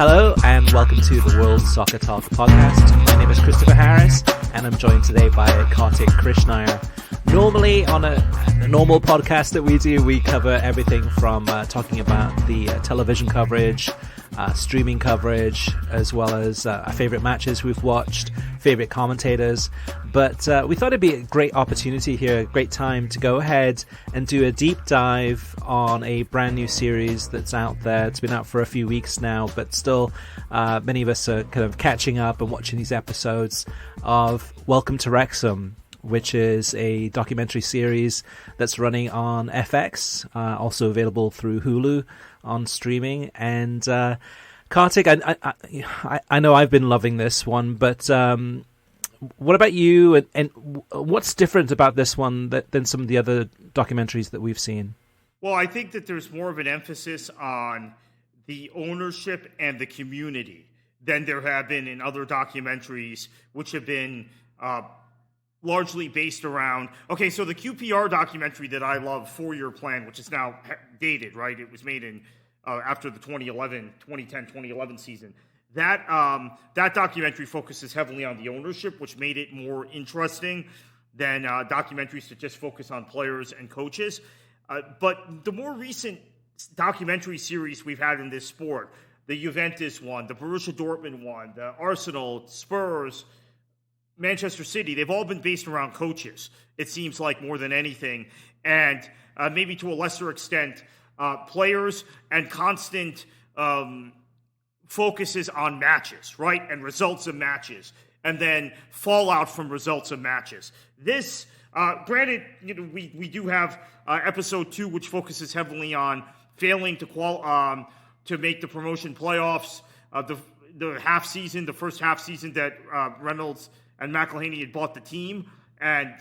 Hello and welcome to the World Soccer Talk podcast. My name is Christopher Harris and I'm joined today by Kartik Krishnaiyer. Normally on a normal podcast that we do, we cover everything from talking about the television coverage, streaming coverage, as well as our favourite matches we've watched, favourite commentators. But we thought it'd be a great opportunity here, a great time to go ahead and do a deep dive on a brand new series that's out there. It's been out for a few weeks now, but still many of us are kind of catching up and watching these episodes of Welcome to Wrexham, which is a documentary series that's running on FX, also available through Hulu on streaming. And Kartik, I know I've been loving this one, but what about you? And what's different about this one than some of the other documentaries that we've seen? Well, I think that there's more of an emphasis on the ownership and the community than there have been in other documentaries, which have been largely based around, okay, so the QPR documentary that I love, 4-Year Plan, which is now dated, right? It was made in after the 2010-2011 season. That documentary focuses heavily on the ownership, which made it more interesting than documentaries that just focus on players and coaches. But the more recent documentary series we've had in this sport, the Juventus one, the Borussia Dortmund one, the Arsenal, Spurs, Manchester City, they've all been based around coaches, it seems like, more than anything. And maybe to a lesser extent, players and constant focuses on matches, right? And results of matches. And then fallout from results of matches. This, granted, we do have episode 2, which focuses heavily on failing to make the promotion playoffs. The half season, the first half season that Reynolds and McElhenney had bought the team, and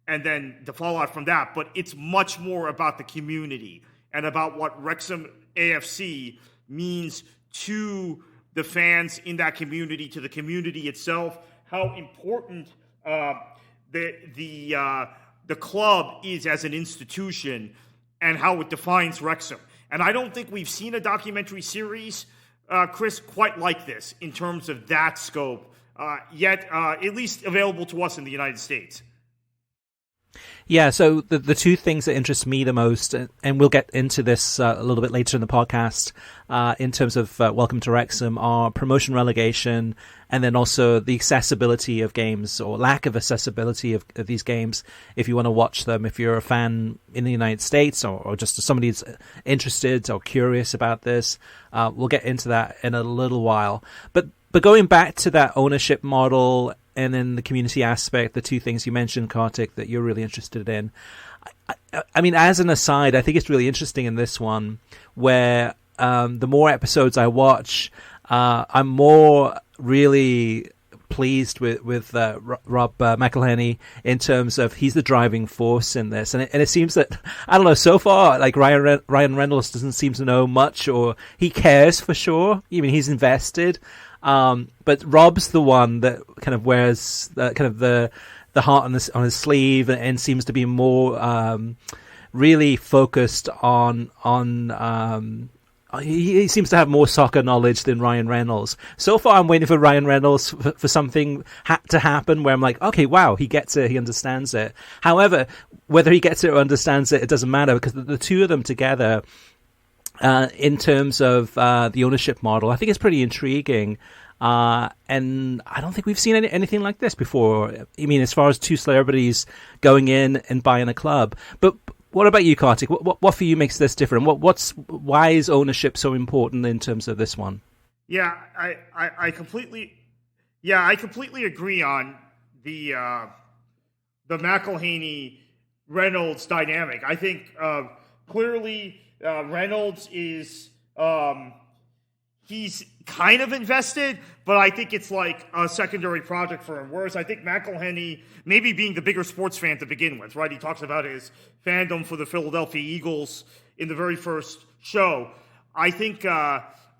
then the fallout from that. But it's much more about the community and about what Wrexham AFC means to the fans in that community, to the community itself, how important the club is as an institution, and how it defines Wrexham. And I don't think we've seen a documentary series, Chris, quite like this in terms of that scope. Yet at least available to us in the United States. Yeah, so the two things that interest me the most, and we'll get into this a little bit later in the podcast, in terms of Welcome to Wrexham, are promotion relegation, and then also the accessibility of games, or lack of accessibility of these games, if you want to watch them, if you're a fan in the United States, or just somebody who's interested or curious about this. We'll get into that in a little while. But going back to that ownership model and then the community aspect, the two things you mentioned, Kartik, that you're really interested in. I mean, as an aside, I think it's really interesting in this one where the more episodes I watch, I'm more really pleased with Rob McElhenney in terms of he's the driving force in this. And it seems that, I don't know, so far, like Ryan Reynolds doesn't seem to know much, or he cares for sure. I mean, he's invested. But Rob's the one that kind of wears the heart on his sleeve and seems to be more really focused on he seems to have more soccer knowledge than Ryan Reynolds. So far, I'm waiting for Ryan Reynolds for something to happen where I'm like, okay, wow, he gets it, he understands it. However, whether he gets it or understands it, it doesn't matter, because the two of them together, in terms of the ownership model, I think it's pretty intriguing. And I don't think we've seen anything like this before. I mean, as far as two celebrities going in and buying a club. But what about you, Kartik? What for you makes this different? Why is ownership so important in terms of this one? Yeah, I completely agree on the McElhenney Reynolds dynamic. I think clearly Reynolds is he's kind of invested, but I think it's like a secondary project for him. Whereas I think McElhenney, maybe being the bigger sports fan to begin with, right? He talks about his fandom for the Philadelphia Eagles in the very first show. I think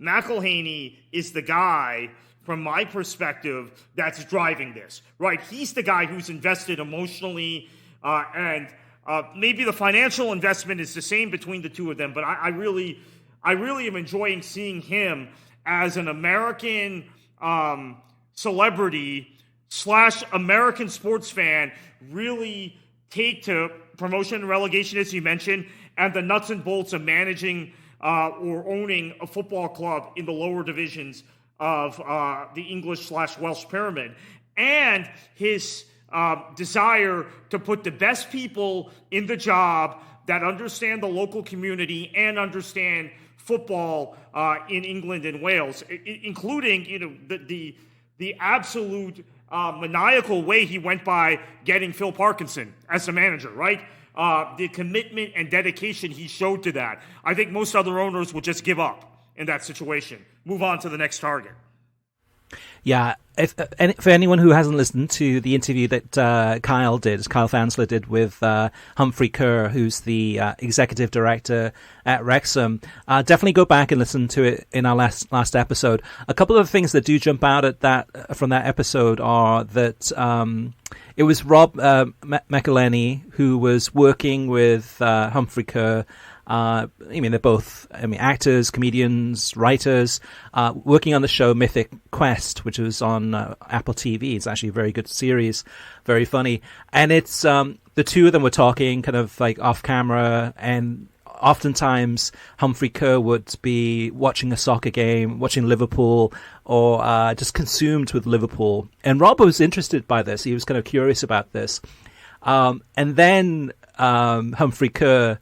McElhenney is the guy, from my perspective, that's driving this, right? He's the guy who's invested emotionally, and maybe the financial investment is the same between the two of them, but I I really am enjoying seeing him as an American celebrity / American sports fan really take to promotion and relegation, as you mentioned, and the nuts and bolts of managing or owning a football club in the lower divisions of the English / Welsh pyramid, and his desire to put the best people in the job that understand the local community and understand football in England and Wales, including the absolute maniacal way he went by getting Phil Parkinson as the manager, right? The commitment and dedication he showed to that. I think most other owners would just give up in that situation. Move on to the next target. Yeah, for anyone who hasn't listened to the interview that Kyle Fansler did with Humphrey Kerr, who's the executive director at Wrexham, definitely go back and listen to it in our last episode. A couple of things that do jump out at from that episode are that it was Rob McElhenney who was working with Humphrey Kerr. They're both actors, comedians, writers, working on the show Mythic Quest, which was on Apple TV. It's actually a very good series, very funny. And it's the two of them were talking kind of like off camera, and oftentimes Humphrey Kerr would be watching a soccer game, watching Liverpool, or just consumed with Liverpool. And Rob was interested by this. He was kind of curious about this. And then Humphrey Kerr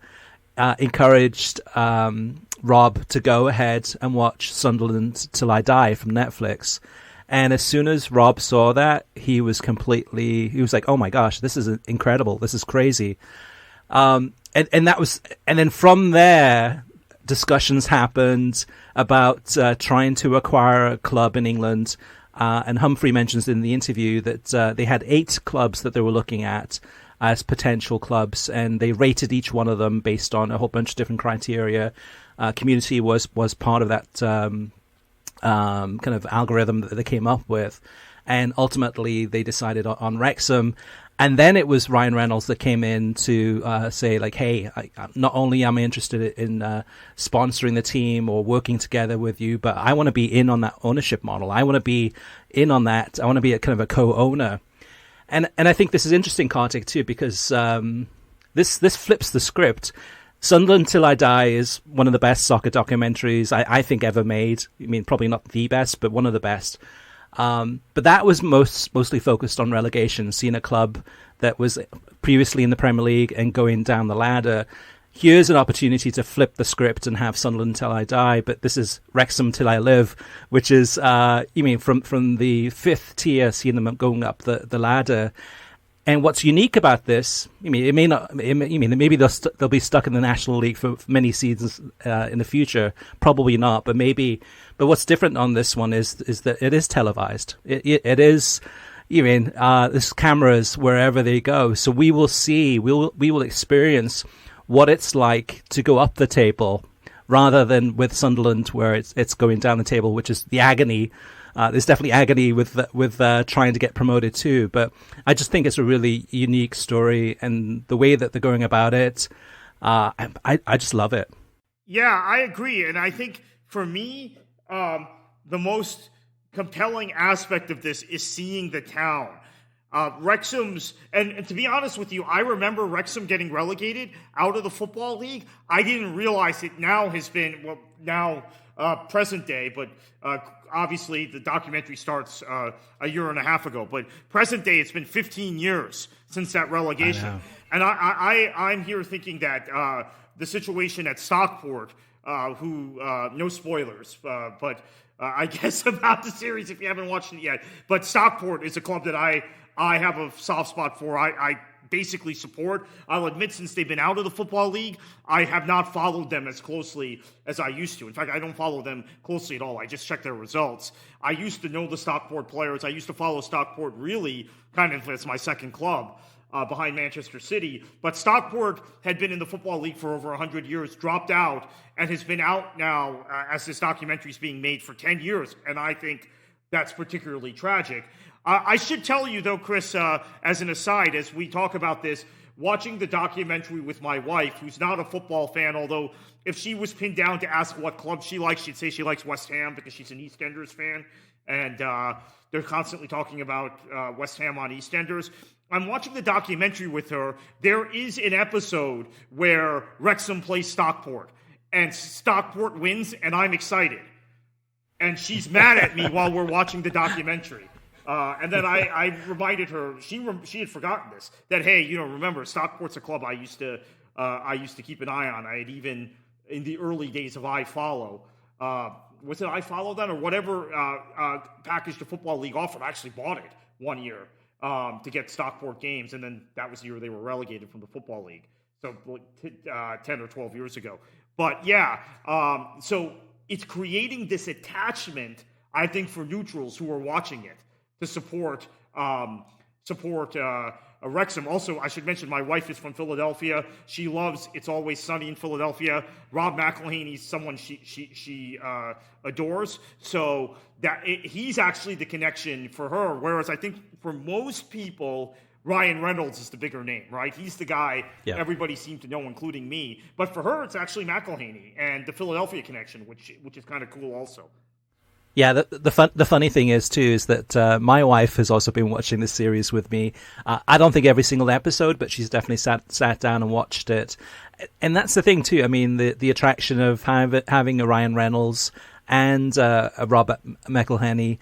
encouraged Rob to go ahead and watch Sunderland Till I Die from Netflix. And as soon as Rob saw that, he was like, oh my gosh, this is incredible. This is crazy. And then from there, discussions happened about trying to acquire a club in England. And Humphrey mentions in the interview that they had 8 clubs that they were looking at as potential clubs, and they rated each one of them based on a whole bunch of different criteria. Community was part of that kind of algorithm that they came up with, and ultimately they decided on Wrexham. And then it was Ryan Reynolds that came in to say, like, hey, not only am I interested in sponsoring the team or working together with you, but I want to be in on that ownership model. I want to be in on that. I want to be a kind of a co-owner. And I think this is interesting, Kartik, too, because this flips the script. Sunderland Till I Die is one of the best soccer documentaries I think ever made. I mean, probably not the best, but one of the best. But that was mostly focused on relegation, seeing a club that was previously in the Premier League and going down the ladder. Here's an opportunity to flip the script and have Sunderland Till I Die, but this is Wrexham Till I Live, which is, from the 5th tier, seeing them going up the ladder. And what's unique about this, maybe they'll be stuck in the National League for many seasons in the future, probably not, but maybe. But what's different on this one is that it is televised. It is. There's cameras wherever they go, so we will experience what it's like to go up the table rather than with Sunderland where it's going down the table, which is the agony. There's definitely agony with trying to get promoted too. But I just think it's a really unique story, and the way that they're going about it, I just love it. Yeah, I agree. And I think for me, the most compelling aspect of this is seeing the town. Wrexham's, and to be honest with you, I remember Wrexham getting relegated out of the Football League. I didn't realize it now has been, present day, but obviously the documentary starts a year and a half ago. But present day, it's been 15 years since that relegation. And I'm here thinking that the situation at Stockport, no spoilers, but I guess about the series if you haven't watched it yet. But Stockport is a club that I have a soft spot for. I basically support. I'll admit, since they've been out of the Football League, I have not followed them as closely as I used to. In fact, I don't follow them closely at all. I just check their results. I used to know the Stockport players. I used to follow Stockport really kind of as my second club behind Manchester City. But Stockport had been in the Football League for over 100 years, dropped out, and has been out now as this documentary is being made for 10 years. And I think that's particularly tragic. I should tell you, though, Chris, as an aside, as we talk about this, watching the documentary with my wife, who's not a football fan, although if she was pinned down to ask what club she likes, she'd say she likes West Ham because she's an EastEnders fan. And they're constantly talking about West Ham on EastEnders. I'm watching the documentary with her. There is an episode where Wrexham plays Stockport, and Stockport wins, and I'm excited. And she's mad at me while we're watching the documentary. And then I reminded her, she had forgotten this, that, hey, remember, Stockport's a club I used to keep an eye on. I had even, in the early days of iFollow, was it iFollow then, or whatever package the Football League offered? I actually bought it one year to get Stockport games, and then that was the year they were relegated from the Football League, so 10 or 12 years ago. But yeah, so it's creating this attachment, I think, for neutrals who are watching it to support Wrexham. Also, I should mention my wife is from Philadelphia. She loves It's Always Sunny in Philadelphia. Rob McElhenney is someone she adores. So he's actually the connection for her. Whereas I think for most people, Ryan Reynolds is the bigger name, right? He's the guy everybody seemed to know, including me. But for her, it's actually McElhenney and the Philadelphia connection, which is kind of cool also. Yeah, the funny thing is that my wife has also been watching this series with me. I don't think every single episode, but she's definitely sat down and watched it. And that's the thing too. I mean, the attraction of having a Ryan Reynolds and a Robert McElhenney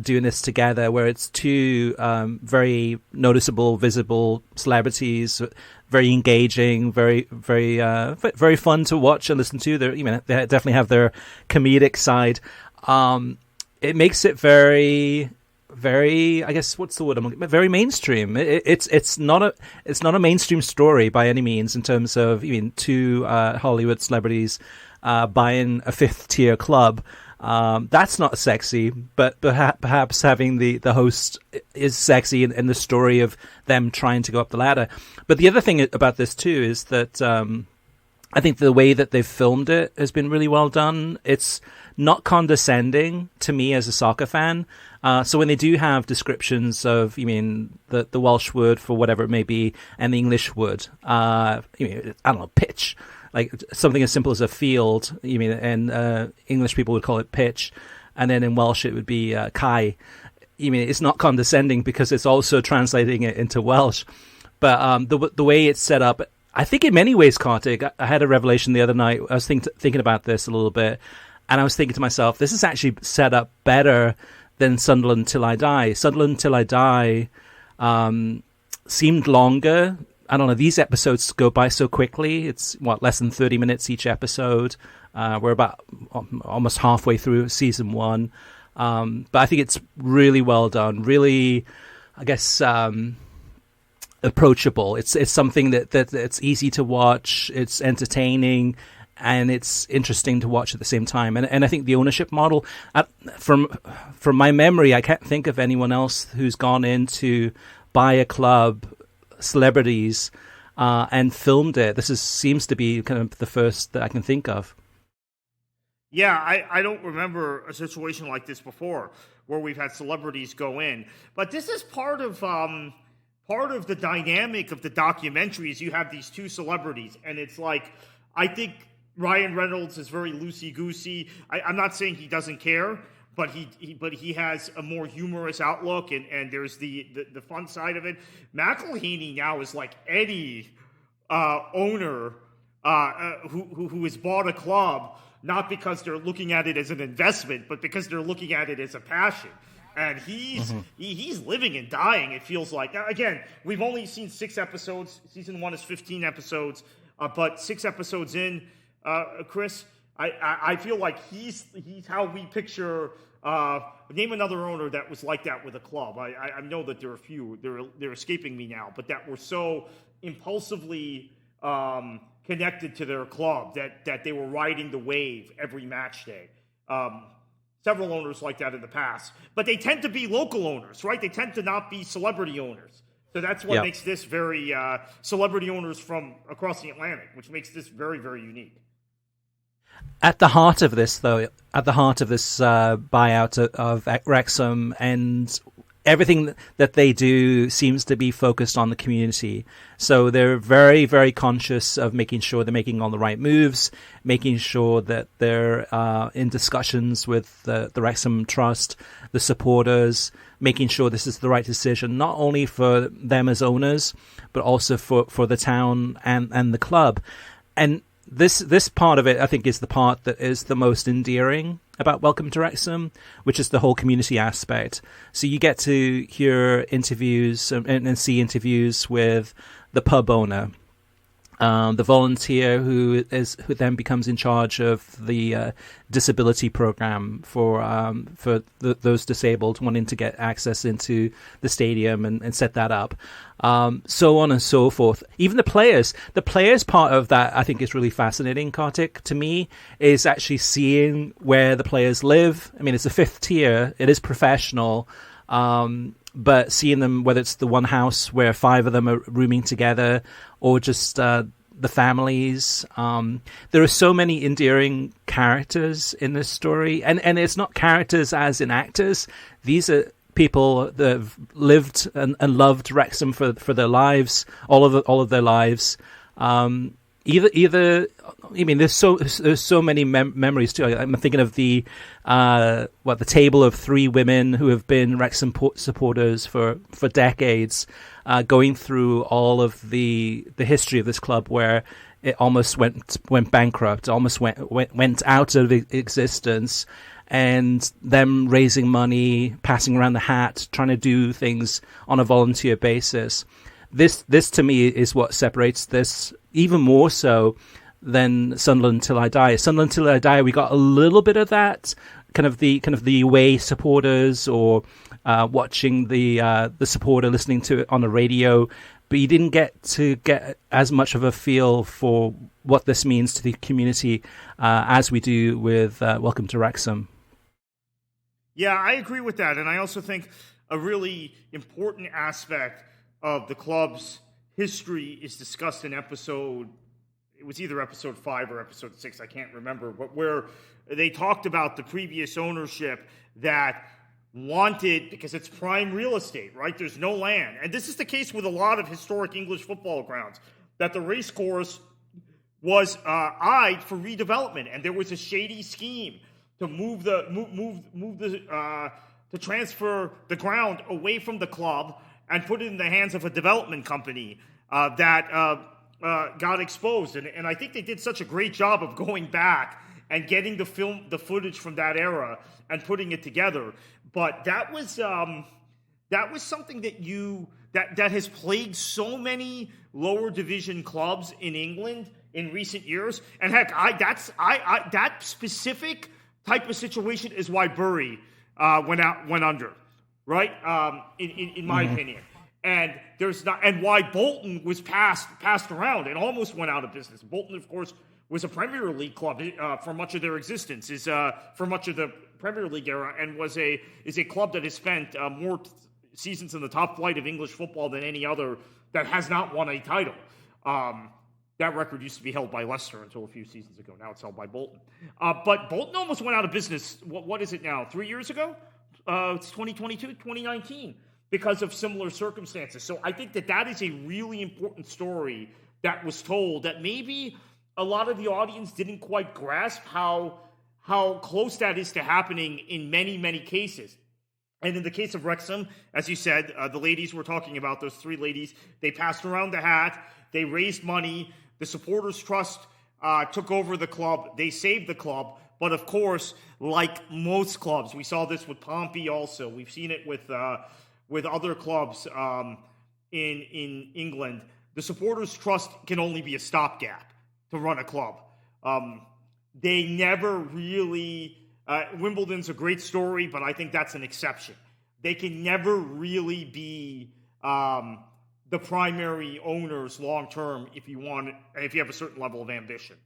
doing this together, where it's two very noticeable, visible celebrities, very engaging, very very fun to watch and listen to. They definitely have their comedic side. It makes it very, very, I guess, what's the word I'm looking for? Very mainstream. It's not a mainstream story by any means in terms of two Hollywood celebrities buying a fifth tier club. That's not sexy, but perhaps having the host is sexy in the story of them trying to go up the ladder. But the other thing about this too is that I think the way that they've filmed it has been really well done. It's not condescending to me as a soccer fan. So when they do have descriptions of, the Welsh word for whatever it may be, and the English word, I don't know, pitch, like something as simple as a field, and English people would call it pitch, and then in Welsh it would be kai. It's not condescending because it's also translating it into Welsh. But the way it's set up, I think in many ways, Kartik, I had a revelation the other night. I was thinking about this a little bit, and I was thinking to myself, this is actually set up better than Sunderland Till I Die. Sunderland Till I Die seemed longer. I don't know, these episodes go by so quickly. It's, less than 30 minutes each episode. We're about almost halfway through season 1. But I think it's really well done, really, I guess, approachable. It's something that it's easy to watch, it's entertaining, and it's interesting to watch at the same time. And I think the ownership model, from my memory, I can't think of anyone else who's gone in to buy a club, celebrities, and filmed it. This seems to be kind of the first that I can think of. Yeah, I don't remember a situation like this before, where we've had celebrities go in. But this is part of the dynamic of the documentary. Is you have these two celebrities, and it's like, I think Ryan Reynolds is very loosey-goosey. I'm not saying he doesn't care, but he has a more humorous outlook, and there's the fun side of it. McElhenney now is like any owner who has bought a club, not because they're looking at it as an investment, but because they're looking at it as a passion. And he's living and dying, it feels like. Now, again, we've only seen 6 episodes. Season 1 is 15 episodes. But 6 episodes in, Chris, I feel like he's how we picture. Name another owner that was like that with a club. I know that there are a few. They're escaping me now, but that were so impulsively connected to their club that they were riding the wave every match day. Several owners like that in the past, but they tend to be local owners, right? They tend to not be celebrity owners. So that's what makes this very celebrity owners from across the Atlantic, which makes this very, very unique. At the heart of this, though, buyout of Wrexham, and everything that they do seems to be focused on the community. So they're very, very conscious of making sure they're making all the right moves, making sure that they're in discussions with the Wrexham Trust, the supporters, making sure this is the right decision, not only for them as owners, but also for the town and the club. And this part of it, I think, is the part that is the most endearing about Welcome to Wrexham, which is the whole community aspect. So you get to hear interviews and see interviews with the pub owner, the volunteer who then becomes in charge of the disability program for those disabled wanting to get access into the stadium and set that up, so on and so forth. Even the players part of that, I think, is really fascinating. Kartik, to me, is actually seeing where the players live. I mean, it's a fifth tier, it is professional. But seeing them, whether it's the one house where 5 of them are rooming together, or just the families, there are so many endearing characters in this story, and it's not characters as in actors. These are people that have lived and loved Wrexham for their lives, all of their lives. Either I mean, there's so many memories too. I'm thinking of the table of 3 women who have been Wrexham supporters for decades, going through all of the history of this club, where it almost went bankrupt, almost went out of existence, and them raising money, passing around the hat, trying to do things on a volunteer basis. This to me is what separates this even more so than Sunderland Till I Die. Sunderland Till I Die, we got a little bit of that kind of the away supporters, or watching the supporter listening to it on the radio, but you didn't get as much of a feel for what this means to the community as we do with Welcome to Wrexham. Yeah, I agree with that, and I also think a really important aspect of the club's history is discussed in episode, it was either episode 5 or episode 6, I can't remember, but where they talked about the previous ownership that wanted, because it's prime real estate, right? There's no land. And this is the case with a lot of historic English football grounds, that the race course was eyed for redevelopment, and there was a shady scheme to to transfer the ground away from the club and put it in the hands of a development company that got exposed. And I think they did such a great job of going back and getting the footage from that era and putting it together. But that was something that has plagued so many lower division clubs in England in recent years. And heck, that specific type of situation is why Bury went under. Right, in my opinion, and why Bolton was passed around and almost went out of business. Bolton, of course, was a Premier League club for much of their existence, for much of the Premier League era, and is a club that has spent more seasons in the top flight of English football than any other that has not won a title. That record used to be held by Leicester until a few seasons ago. Now it's held by Bolton. But Bolton almost went out of business. What is it now? 3 years ago? It's 2022, 2019, because of similar circumstances. So I think that is a really important story that was told, that maybe a lot of the audience didn't quite grasp how close that is to happening in many, many cases. And in the case of Wrexham, as you said, the ladies we're talking about, those 3 ladies, they passed around the hat, they raised money, the Supporters Trust took over the club, they saved the club. But of course, like most clubs, we saw this with Pompey also. We've seen it with other clubs in England. The Supporters Trust can only be a stopgap to run a club. They never really... Wimbledon's a great story, but I think that's an exception. They can never really be the primary owners long term if you have a certain level of ambition.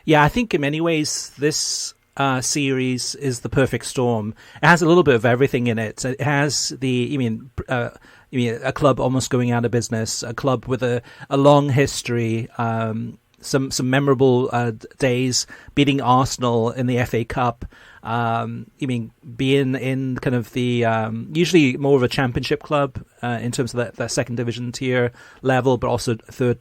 Yeah, I think in many ways this series is the perfect storm. It has a little bit of everything in it. It has a club almost going out of business, a club with a long history, some memorable days, beating Arsenal in the FA Cup. Being in kind of the usually more of a championship club in terms of that second division tier level, but also third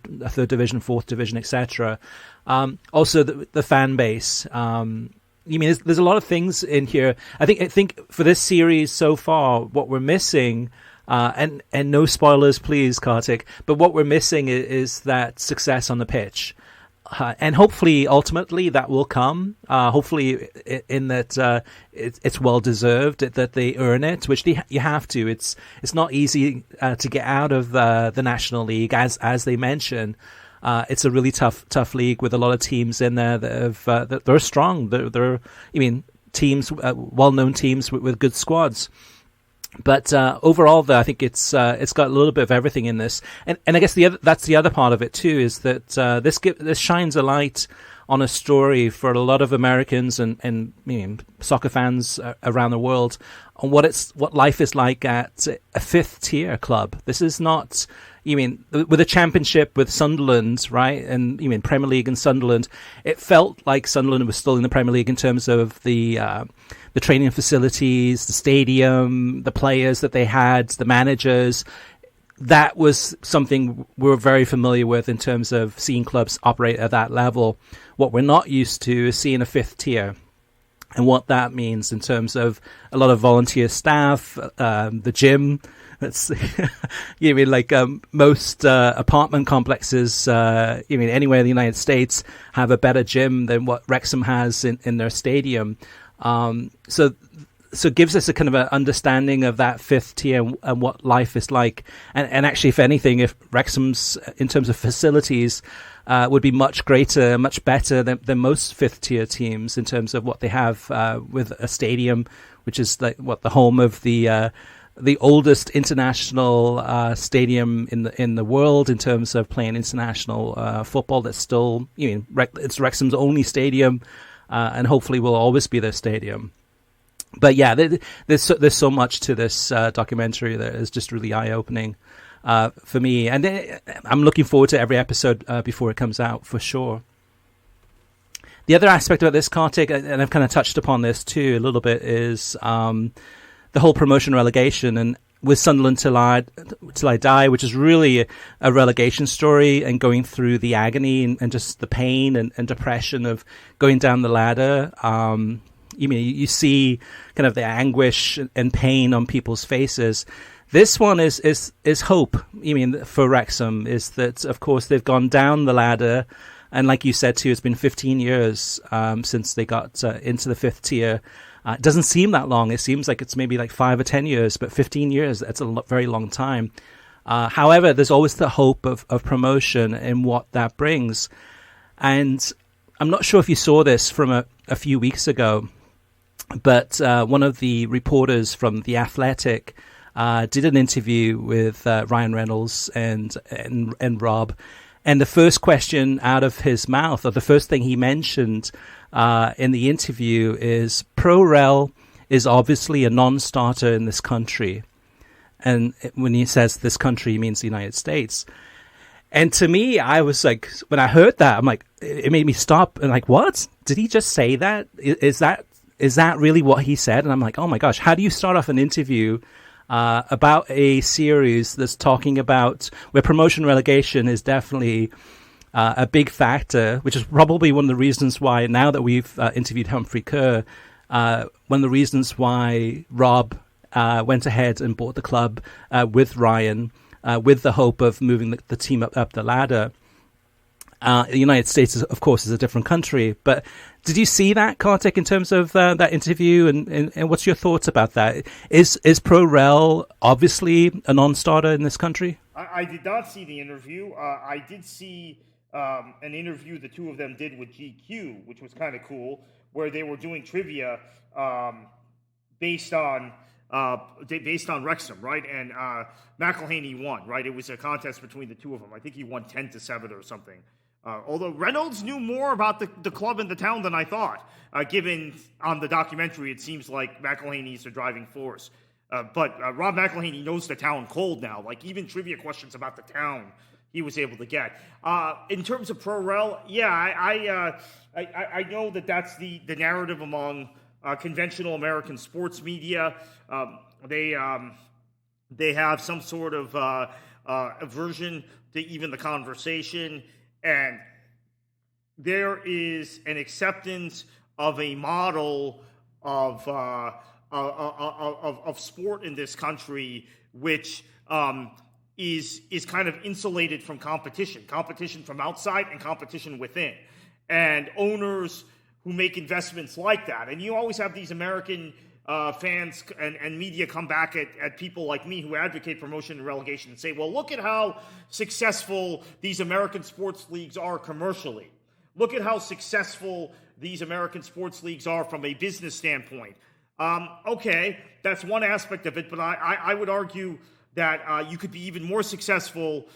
division, fourth division, etc. Also the fan base. There's a lot of things in here. I think for this series so far, what we're missing. And no spoilers, please, Kartik. But what we're missing is that success on the pitch, and hopefully, ultimately, that will come. Hopefully, in that it's well deserved that they earn it, which you have to. It's not easy to get out of the National League, as they mention. It's a really tough league with a lot of teams in there that they're strong. They're teams, well-known teams with good squads. But overall, though, I think it's got a little bit of everything in this, and I guess that's the other part of it too, is that this shines a light on a story for a lot of Americans and soccer fans around the world on what life is like at a fifth tier club. This is not. With a championship with Sunderland, right? And Premier League and Sunderland, it felt like Sunderland was still in the Premier League in terms of the training facilities, the stadium, the players that they had, the managers. That was something we're very familiar with in terms of seeing clubs operate at that level. What we're not used to is seeing a fifth tier. And what that means in terms of a lot of volunteer staff, the gym. That's most apartment complexes, anywhere in the United States have a better gym than what Wrexham has in their stadium. So it gives us a kind of an understanding of that fifth tier and what life is like. And actually, if anything, if Wrexham's in terms of facilities would be much greater, much better than most fifth tier teams in terms of what they have with a stadium, which is the home of the oldest international stadium in the world in terms of playing international football. That's still, it's Wrexham's only stadium, and hopefully will always be their stadium. But yeah, there's so much to this documentary that is just really eye-opening for me, and I'm looking forward to every episode before it comes out for sure. The other aspect about this, Kartik, and I've kind of touched upon this too a little bit, is the whole promotion relegation, and with Sunderland Till I Die, which is really a relegation story and going through the agony and just the pain and depression of going down the ladder. You see kind of the anguish and pain on people's faces. This one is hope. For Wrexham, is that of course they've gone down the ladder, and like you said too, it's been 15 years since they got into the fifth tier. It doesn't seem that long. It seems like it's maybe like 5 or 10 years, but 15 years, that's a very long time. However, there's always the hope of promotion and what that brings. And I'm not sure if you saw this from a few weeks ago, but one of the reporters from The Athletic did an interview with Ryan Reynolds and Rob. And the first question out of his mouth, or the first thing he mentioned in the interview, is pro-rel is obviously a non-starter in this country. And when he says this country, he means the United States. And to me, I was like, when I heard that, I'm like, it made me stop and like, what? Did he just say that? Is that really what he said? And I'm like, oh my gosh, how do you start off an interview about a series that's talking about where promotion relegation is definitely a big factor, which is probably one of the reasons why, now that we've interviewed Humphrey Kerr, one of the reasons why Rob went ahead and bought the club with Ryan, with the hope of moving the team up the ladder. The United States, of course, is a different country. But did you see that, Kartik, in terms of that interview? And what's your thoughts about that? Is pro-rel obviously a non-starter in this country? I did not see the interview. I did see an interview the two of them did with GQ, which was kind of cool, where they were doing trivia based on Wrexham, right? And McElhenney won, right? It was a contest between the two of them. I think he won 10-7 or something. Although Reynolds knew more about the club and the town than I thought, given on the documentary it seems like McElhenney's the driving force. But Rob McElhenney knows the town cold now. Like, even trivia questions about the town, he was able to get. In terms of pro-rel, yeah, I know that's the narrative among conventional American sports media. They have some sort of aversion to even the conversation, and there is an acceptance of a model of sport in this country which is kind of insulated from competition from outside and competition within. And owners who make investments like that, and you always have these American fans and media come back at people like me who advocate promotion and relegation and say, well, look at how successful these American sports leagues are commercially. Look at how successful these American sports leagues are from a business standpoint. Okay, that's one aspect of it, but I would argue that you could be even more successful,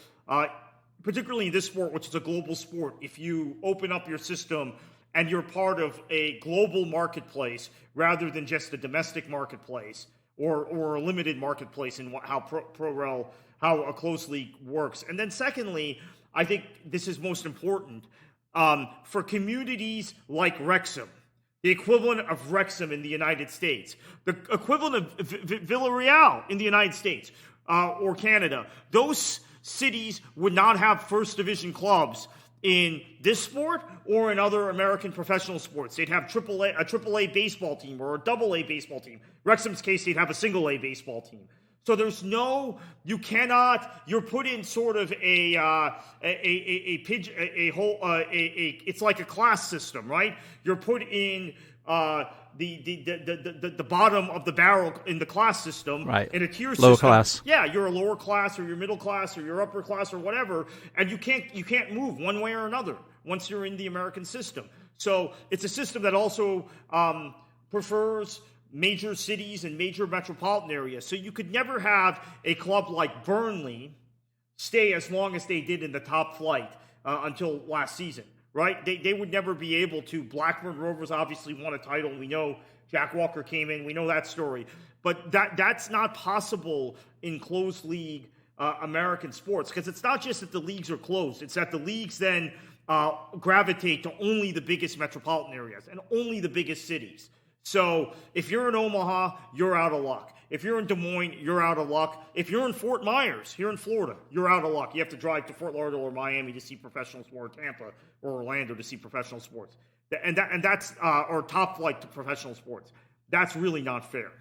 particularly in this sport, which is a global sport, if you open up your system and you're part of a global marketplace rather than just a domestic marketplace or a limited marketplace in how pro-rel, how a closed league works. And then secondly, I think this is most important, for communities like Wrexham, the equivalent of Wrexham in the United States, the equivalent of Villarreal in the United States or Canada, those cities would not have first division clubs in this sport or in other American professional sports. They'd have a AAA baseball team or a AA baseball team. Wrexham's case, they'd have a single A baseball team. So there's you're put in sort of it's like a class system, right? You're put in the bottom of the barrel in the class system, right? In a tier lower system. Class. Yeah, you're a lower class or you're middle class or you're upper class or whatever, and you can't move one way or another once you're in the American system. So it's a system that also prefers major cities and major metropolitan areas. So you could never have a club like Burnley stay as long as they did in the top flight until last season, right? They would never be able to. Blackburn Rovers obviously won a title. We know Jack Walker came in. We know that story. But that's not possible in closed league American sports, because it's not just that the leagues are closed. It's that the leagues then gravitate to only the biggest metropolitan areas and only the biggest cities. So if you're in Omaha, you're out of luck. If you're in Des Moines, you're out of luck. If you're in Fort Myers, here in Florida, you're out of luck. You have to drive to Fort Lauderdale or Miami to see professional sport, or Tampa or Orlando to see professional sports. And that's or top flight to professional sports. That's really not fair.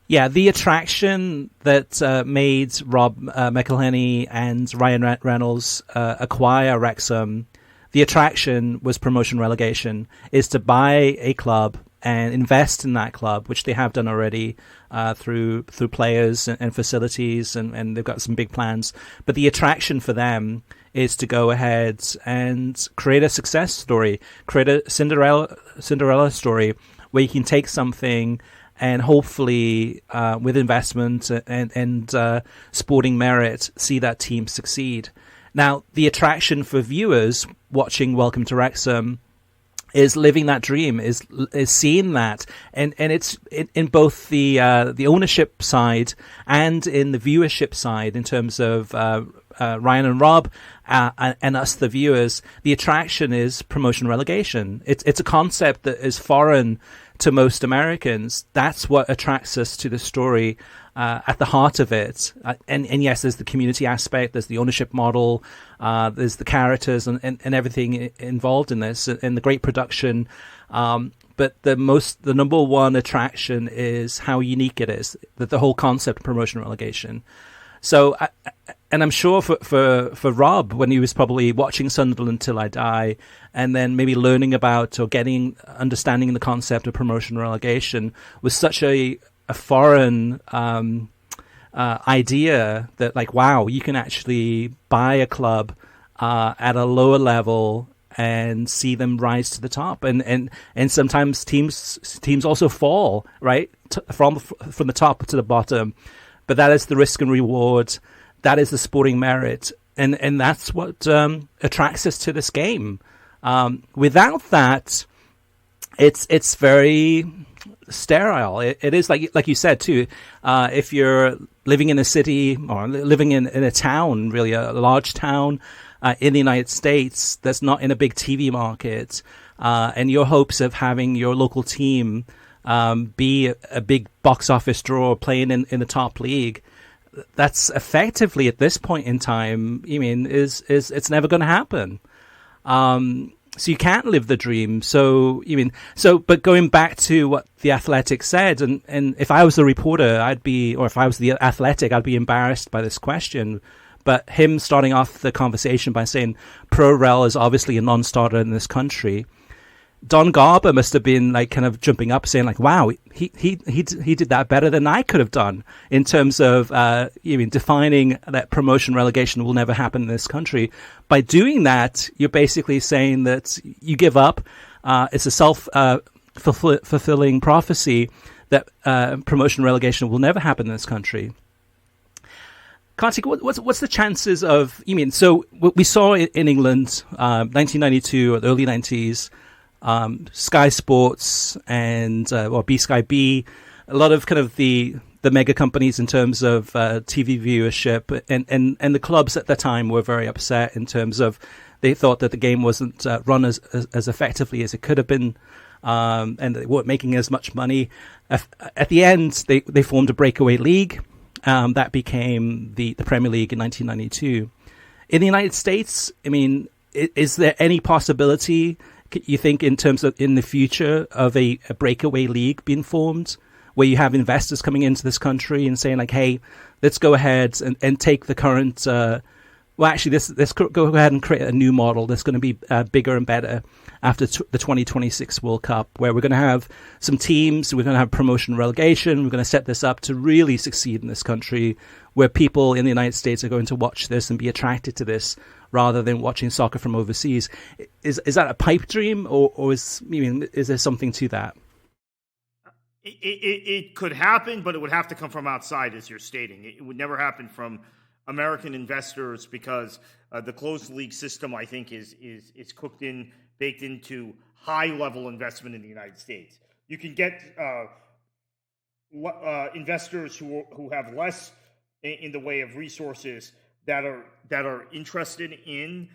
Yeah, the attraction that made Rob McElhenney and Ryan Reynolds acquire Wrexham, the attraction was promotion relegation, is to buy a club and invest in that club, which they have done already through players and facilities, and they've got some big plans. But the attraction for them is to go ahead and create a success story, create a Cinderella story where you can take something and hopefully with investment and sporting merit, see that team succeed. Now, the attraction for viewers watching Welcome to Wrexham is living that dream, is seeing that, and it's in both the ownership side and in the viewership side, in terms of Ryan and Rob and us, the viewers. The attraction is promotion relegation. It's a concept that is foreign to most Americans. That's what attracts us to the story. At the heart of it, and yes, there's the community aspect, there's the ownership model, there's the characters and everything involved in this, and the great production. But the number one attraction is how unique it is, that the whole concept of promotion relegation. So, and I'm sure for Rob, when he was probably watching Sunderland Till I Die, and then maybe learning about or understanding the concept of promotion relegation, was such a foreign idea that, like, wow, you can actually buy a club at a lower level and see them rise to the top, and sometimes teams also fall, right, from the top to the bottom, but that is the risk and reward, that is the sporting merit, and that's what attracts us to this game. Without that, it's very sterile. It is like you said too. If you're living in a city or living in a town, really a large town in the United States that's not in a big TV market, and your hopes of having your local team be a big box office draw playing in the top league, that's effectively at this point in time, it's never going to happen. So you can't live the dream. But going back to what the Athletic said, and if I was the reporter, if I was the Athletic, I'd be embarrassed by this question. But him starting off the conversation by saying pro-rel is obviously a non-starter in this country, Don Garber must have been like kind of jumping up, saying like, "Wow, he did that better than I could have done in terms of defining that promotion relegation will never happen in this country." By doing that, you're basically saying that you give up. It's a self-fulfilling prophecy that promotion relegation will never happen in this country. Kartik, what's the chances of? So we saw in England, 1992 or the early 90s. Sky Sports and B Sky B, a lot of kind of the mega companies in terms of TV viewership, and the clubs at the time were very upset in terms of they thought that the game wasn't run as effectively as it could have been, and they weren't making as much money. At the end, they formed a breakaway league that became the Premier League in 1992. In the United States, is there any possibility, you think, in terms of in the future of a breakaway league being formed where you have investors coming into this country and saying like, hey, let's go ahead and take the current, let's go ahead and create a new model that's going to be bigger and better after the 2026 World Cup, where we're going to have some teams, we're going to have promotion and relegation, we're going to set this up to really succeed in this country, where people in the United States are going to watch this and be attracted to this rather than watching soccer from overseas. Is that a pipe dream, or is there something to that? It could happen, but it would have to come from outside, as you're stating. It would never happen from American investors because the closed league system, I think, is baked into high-level investment in the United States. You can get investors who have less in the way of resources that are interested in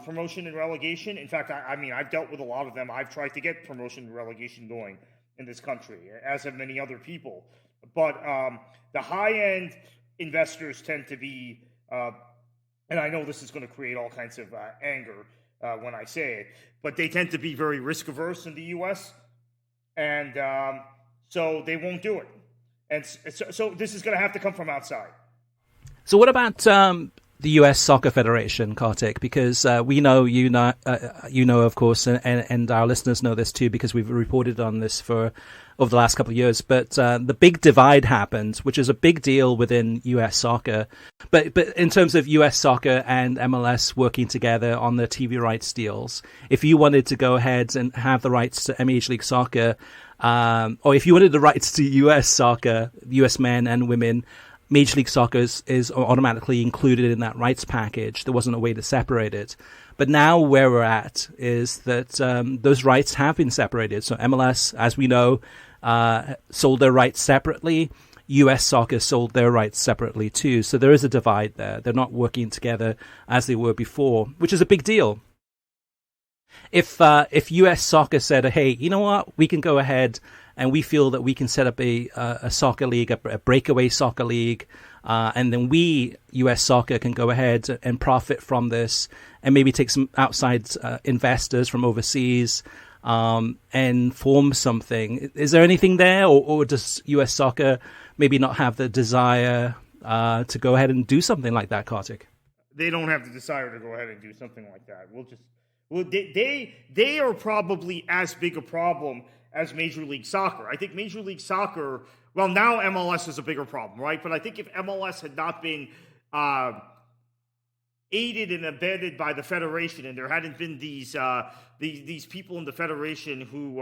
promotion and relegation. In fact, I've dealt with a lot of them. I've tried to get promotion and relegation going in this country, as have many other people. But the high-end investors tend to be, and I know this is going to create all kinds of anger when I say it, but they tend to be very risk-averse in the U.S., and so they won't do it. And so this is going to have to come from outside. So what about the U.S. Soccer Federation, Kartik? Because we know, you know, of course, and our listeners know this too, because we've reported on this over the last couple of years. But the big divide happened, which is a big deal within U.S. soccer. But in terms of U.S. soccer and MLS working together on the TV rights deals, if you wanted to go ahead and have the rights to Major League Soccer, or if you wanted the rights to U.S. soccer, U.S. men and women, Major League Soccer is automatically included in that rights package. There wasn't a way to separate it. But now where we're at is that those rights have been separated. So MLS, as we know, sold their rights separately. US Soccer sold their rights separately too. So there is a divide there. They're not working together as they were before, which is a big deal. If US Soccer said, hey, you know what, we can go ahead and we feel that we can set up a soccer league, a breakaway soccer league, and then we, US Soccer, can go ahead and profit from this and maybe take some outside investors from overseas and form something. Is there anything there, or does US Soccer maybe not have the desire to go ahead and do something like that, Kartik? They don't have the desire to go ahead and do something like that. They are probably as big a problem as Major League Soccer. I think Major League Soccer, well, now MLS is a bigger problem, right? But I think if MLS had not been aided and abetted by the Federation, and there hadn't been these people in the Federation who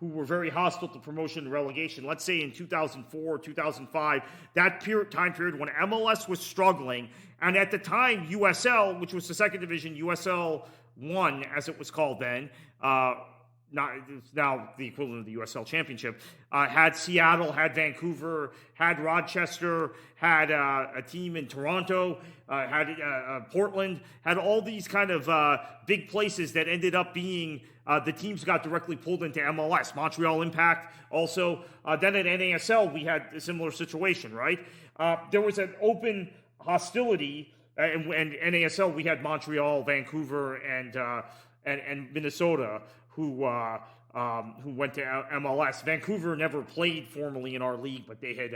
were very hostile to promotion and relegation, let's say in 2004, 2005, that time period when MLS was struggling, and at the time USL, which was the second division, USL 1 as it was called then, it's now the equivalent of the USL Championship, had Seattle, had Vancouver, had Rochester, had a team in Toronto, had Portland, had all these kind of big places that ended up being the teams got directly pulled into MLS. Montreal Impact also. Then at NASL, we had a similar situation, right? There was an open hostility, and NASL, we had Montreal, Vancouver, and Minnesota who went to MLS. Vancouver never played formally in our league, but they had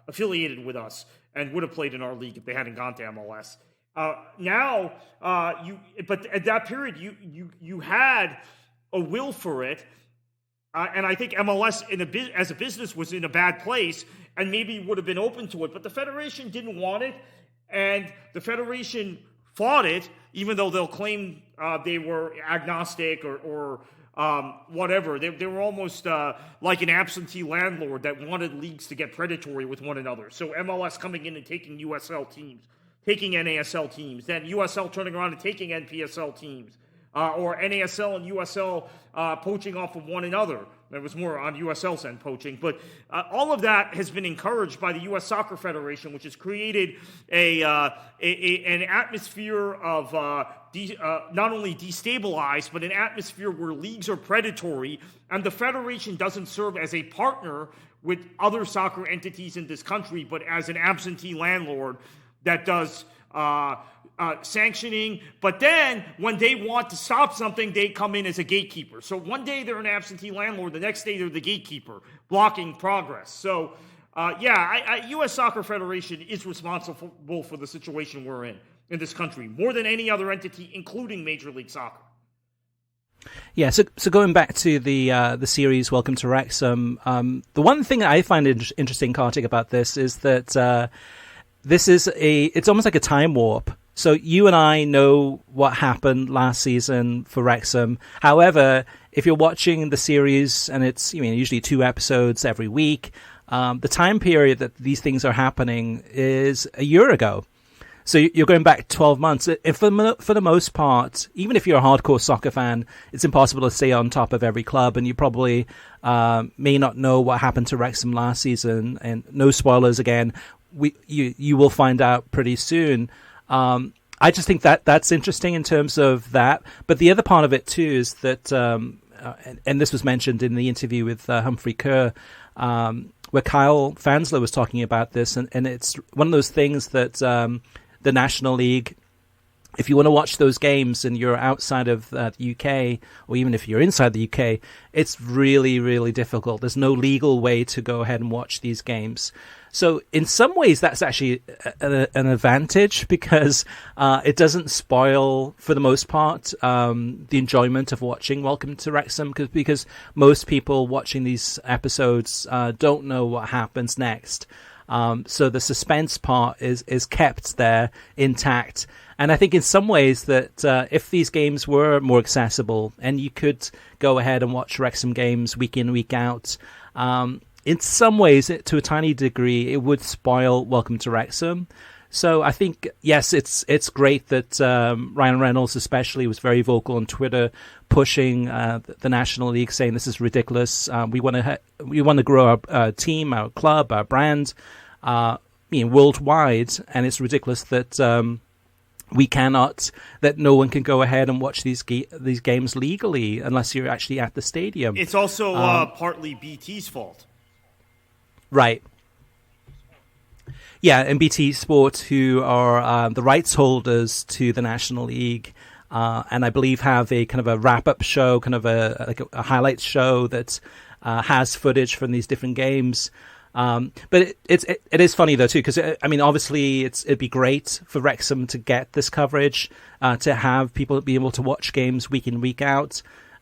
affiliated with us and would have played in our league if they hadn't gone to MLS. But at that period, you had a will for it, and I think MLS as a business was in a bad place, and maybe would have been open to it, but the Federation didn't want it, and the Federation fought it, even though they'll claim they were agnostic or whatever. They were almost like an absentee landlord that wanted leagues to get predatory with one another. So MLS coming in and taking USL teams, taking NASL teams, then USL turning around and taking NPSL teams, or NASL and USL poaching off of one another. There was more on USL's end poaching, but all of that has been encouraged by the U.S. Soccer Federation, which has created an atmosphere of not only destabilized, but an atmosphere where leagues are predatory, and the Federation doesn't serve as a partner with other soccer entities in this country, but as an absentee landlord that does sanctioning, but then when they want to stop something, they come in as a gatekeeper. So one day they're an absentee landlord, the next day they're the gatekeeper, blocking progress. So, U.S. Soccer Federation is responsible for the situation we're in this country, more than any other entity, including Major League Soccer. Yeah, so going back to the series Welcome to Wrexham, the one thing that I find interesting, Kartik, about this is that it's almost like a time warp. So you and I know what happened last season for Wrexham. However, if you're watching the series and it's usually 2 episodes every week, the time period that these things are happening is a year ago. So you're going back 12 months. And for the most part, even if you're a hardcore soccer fan, it's impossible to stay on top of every club, and you probably may not know what happened to Wrexham last season. And no spoilers again. You will find out pretty soon. I just think that's interesting in terms of that. But the other part of it too is that, and this was mentioned in the interview with Humphrey Kerr, where Kyle Fansler was talking about this, and it's one of those things that the National League, if you want to watch those games and you're outside of the UK, or even if you're inside the UK, it's really, really difficult. There's no legal way to go ahead and watch these games. So in some ways, that's actually an advantage, because it doesn't spoil, for the most part, the enjoyment of watching Welcome to Wrexham, because most people watching these episodes don't know what happens next. So the suspense part is kept there intact. And I think in some ways that if these games were more accessible and you could go ahead and watch Wrexham games week in, week out, in some ways, to a tiny degree, it would spoil Welcome to Wrexham. So I think, yes, it's great that Ryan Reynolds especially was very vocal on Twitter, pushing the National League, saying this is ridiculous. We want to grow our team, our club, our brand, worldwide, and it's ridiculous that that no one can go ahead and watch these games legally unless you're actually at the stadium. It's also partly BT's fault. Right. Yeah, and BT Sport, who are the rights holders to the National League, and I believe have a kind of a wrap-up show, kind of a highlights show that has footage from these different games. But it is funny though too, because obviously it'd be great for Wrexham to get this coverage, to have people be able to watch games week in, week out.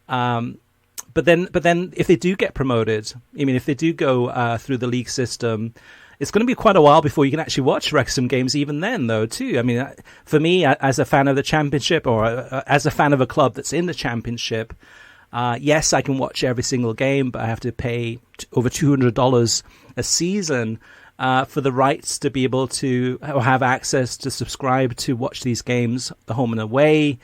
But then if they do get promoted, if they do go through the league system, it's going to be quite a while before you can actually watch Wrexham games even then, though, too. For me, as a fan of the Championship, or as a fan of a club that's in the Championship, yes, I can watch every single game, but I have to pay over $200 a season for the rights to be able to, or have access to subscribe to watch these games, the home and away.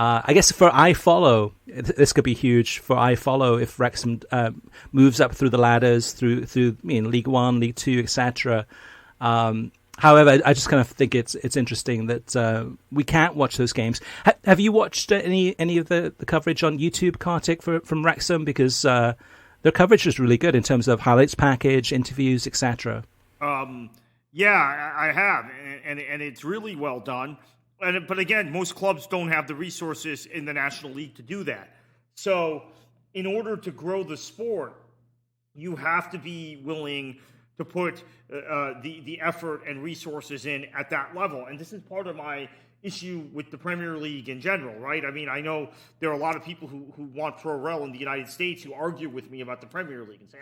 I guess for iFollow, this could be huge for iFollow if Wrexham moves up through the ladders, through League One, League Two, etc. However, I just kind of think it's interesting that we can't watch those games. Have you watched any of the coverage on YouTube, Kartik, from Wrexham? Because their coverage is really good in terms of highlights package, interviews, etc. Yeah, I have, and it's really well done. But again, most clubs don't have the resources in the National League to do that. So in order to grow the sport, you have to be willing to put the effort and resources in at that level. And this is part of my issue with the Premier League in general, right? I mean, I know there are a lot of people who want pro-rel in the United States who argue with me about the Premier League and say,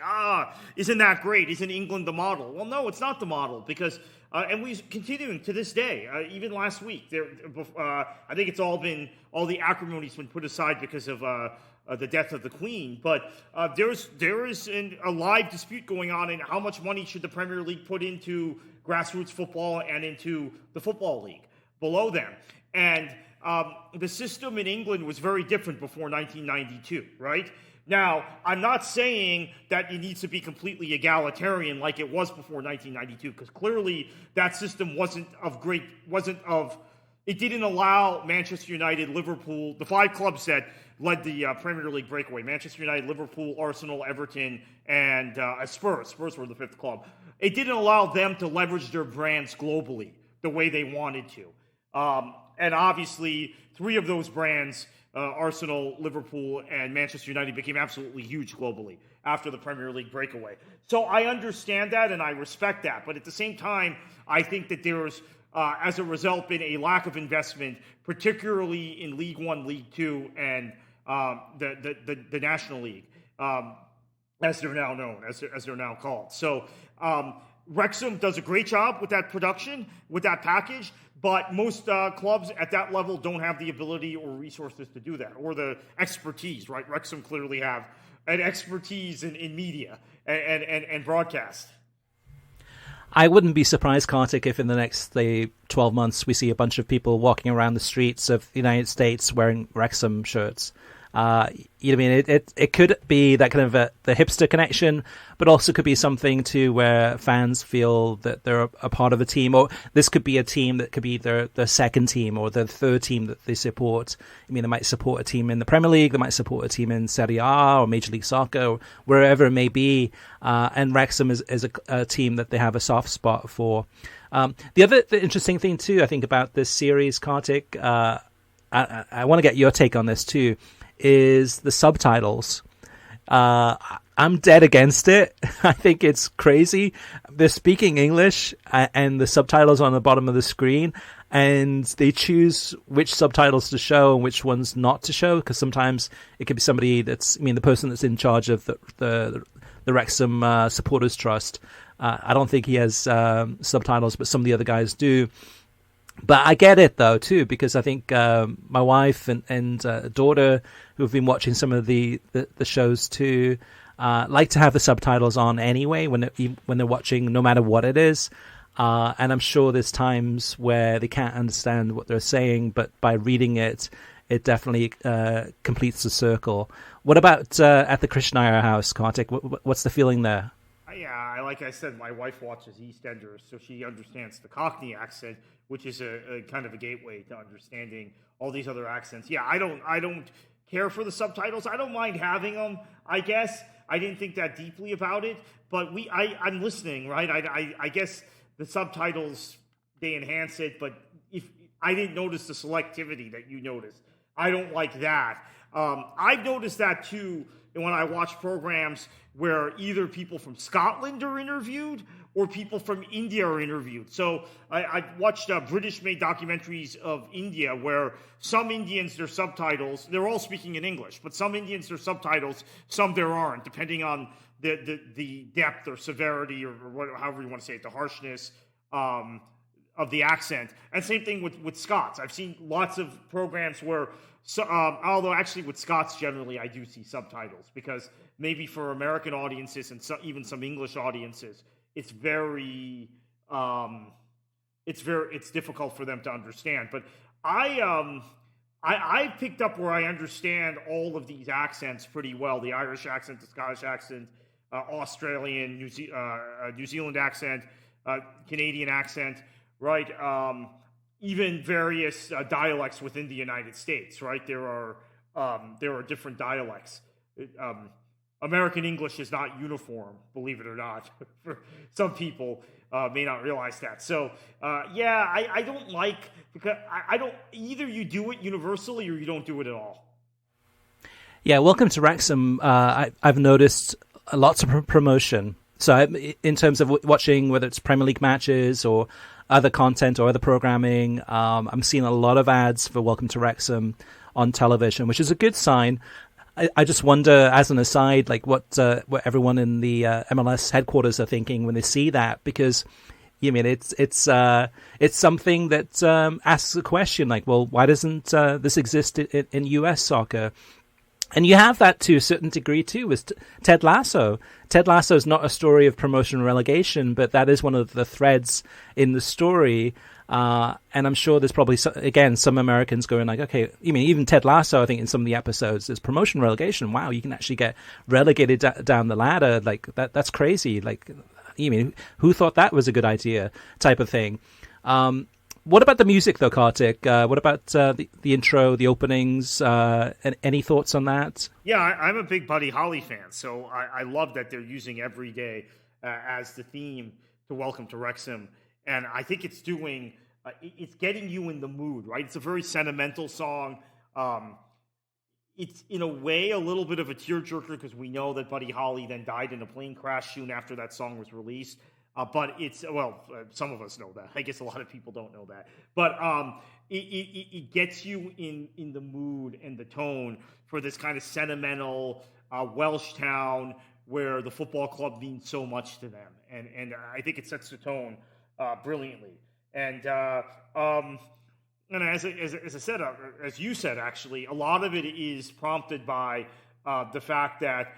isn't that great? Isn't England the model? Well, no, it's not the model because, and we're continuing to this day, even last week, I think it's all the acrimony's been put aside because of the death of the Queen, but there is a live dispute going on in how much money should the Premier League put into grassroots football and into the Football League below them. And the system in England was very different before 1992, right? Now, I'm not saying that it needs to be completely egalitarian like it was before 1992, because clearly that system it didn't allow Manchester United, Liverpool, the five clubs that led the Premier League breakaway, Manchester United, Liverpool, Arsenal, Everton, and Spurs. Spurs were the fifth club. It didn't allow them to leverage their brands globally the way they wanted to. And obviously, three of those brands, Arsenal, Liverpool, and Manchester United, became absolutely huge globally after the Premier League breakaway. So I understand that and I respect that. But at the same time, I think that there's, as a result, been a lack of investment, particularly in League One, League Two, and the National League, as they're now known, as they're now called. So Wrexham does a great job with that production, with that package, but most clubs at that level don't have the ability or resources to do that, or the expertise, right? Wrexham clearly have an expertise in media and broadcast. I wouldn't be surprised, Kartik, if in the next 12 months we see a bunch of people walking around the streets of the United States wearing Wrexham shirts. You know, I mean, it could be that kind of the hipster connection, but also could be something too where fans feel that they're a part of a team, or this could be a team that could be their second team or their third team that they support. I mean, they might support a team in the Premier League, they might support a team in Serie A or Major League Soccer, or wherever it may be. And Wrexham is a team that they have a soft spot for. The interesting thing too, I think, about this series, Kartik, I want to get your take on this too, is the subtitles. I'm dead against it. I think it's crazy. They're speaking English and the subtitles on the bottom of the screen, and they choose which subtitles to show and which ones not to show, because sometimes it could be somebody the person that's in charge of the Wrexham Supporters Trust. I don't think he has subtitles, but some of the other guys do. But I get it, though, too, because I think my wife and daughter, who've been watching some of the shows, too, like to have the subtitles on anyway when they're watching, no matter what it is. And I'm sure there's times where they can't understand what they're saying, but by reading it, it definitely completes the circle. What about at the Krishnaya house, Kartik? What's the feeling there? Yeah, like I said, my wife watches EastEnders, so she understands the Cockney accent, which is a kind of a gateway to understanding all these other accents. Yeah, I don't care for the subtitles. I don't mind having them, I guess. I didn't think that deeply about it, but I'm listening, right? I guess the subtitles, they enhance it, but if I didn't notice the selectivity that you noticed. I don't like that. I've noticed that too when I watch programs where either people from Scotland are interviewed or people from India are interviewed. So I watched British-made documentaries of India where some Indians, their subtitles, they're all speaking in English, but some Indians, their subtitles, some there aren't, depending on the depth or severity or however you want to say it, the harshness of the accent. And same thing with Scots. I've seen lots of programs where, although actually with Scots generally I do see subtitles, because maybe for American audiences and even some English audiences, it's difficult for them to understand. But I I picked up where I understand all of these accents pretty well. The Irish accent, the Scottish accent, Australian, New Zealand accent, Canadian accent, right? Even various dialects within the United States, right? There are different dialects. American English is not uniform, believe it or not. For some people may not realize that. So, I don't like, because I don't, either you do it universally or you don't do it at all. Yeah, welcome to Wrexham. I've noticed lots of promotion. So in terms of watching, whether it's Premier League matches or other content or other programming, I'm seeing a lot of ads for Welcome to Wrexham on television, which is a good sign. I just wonder, as an aside, like what everyone in the MLS headquarters are thinking when they see that, because it's something that asks a question like, well, why doesn't this exist in US soccer? And you have that to a certain degree too with Ted Lasso. Ted Lasso is not a story of promotion and relegation, but that is one of the threads in the story. And I'm sure there's probably, some Americans going like, okay, even Ted Lasso, I think in some of the episodes, there's promotion relegation. Wow, you can actually get relegated down the ladder. Like that's crazy. Like, who thought that was a good idea type of thing. What about the music though, Kartik? What about the intro, the openings? Any thoughts on that? Yeah, I'm a big Buddy Holly fan, so I love that they're using Every Day as the theme to Welcome to Wrexham. And I think it's doing, it's getting you in the mood, right? It's a very sentimental song. It's in a way a little bit of a tearjerker because we know that Buddy Holly then died in a plane crash soon after that song was released. But it's, some of us know that. I guess a lot of people don't know that. But it gets you in the mood and the tone for this kind of sentimental Welsh town where the football club means so much to them. And I think it sets the tone brilliantly. And as I said, as you said, actually, a lot of it is prompted by the fact that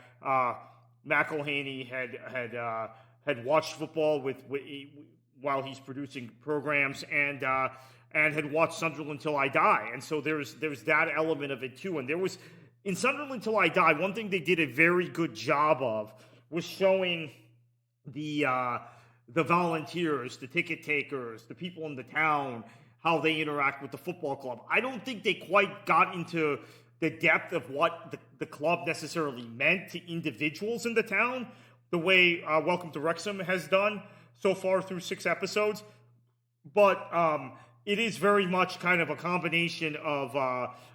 McElhenney had watched football while he's producing programs and had watched Sunderland Till I Die. And so there's that element of it too. And there was, in Sunderland Till I Die, one thing they did a very good job of was showing the volunteers, the ticket takers, the people in the town, how they interact with the football club. I don't think they quite got into the depth of what the club necessarily meant to individuals in the town, the way Welcome to Wrexham has done so far through 6 episodes. But it is very much kind of a combination of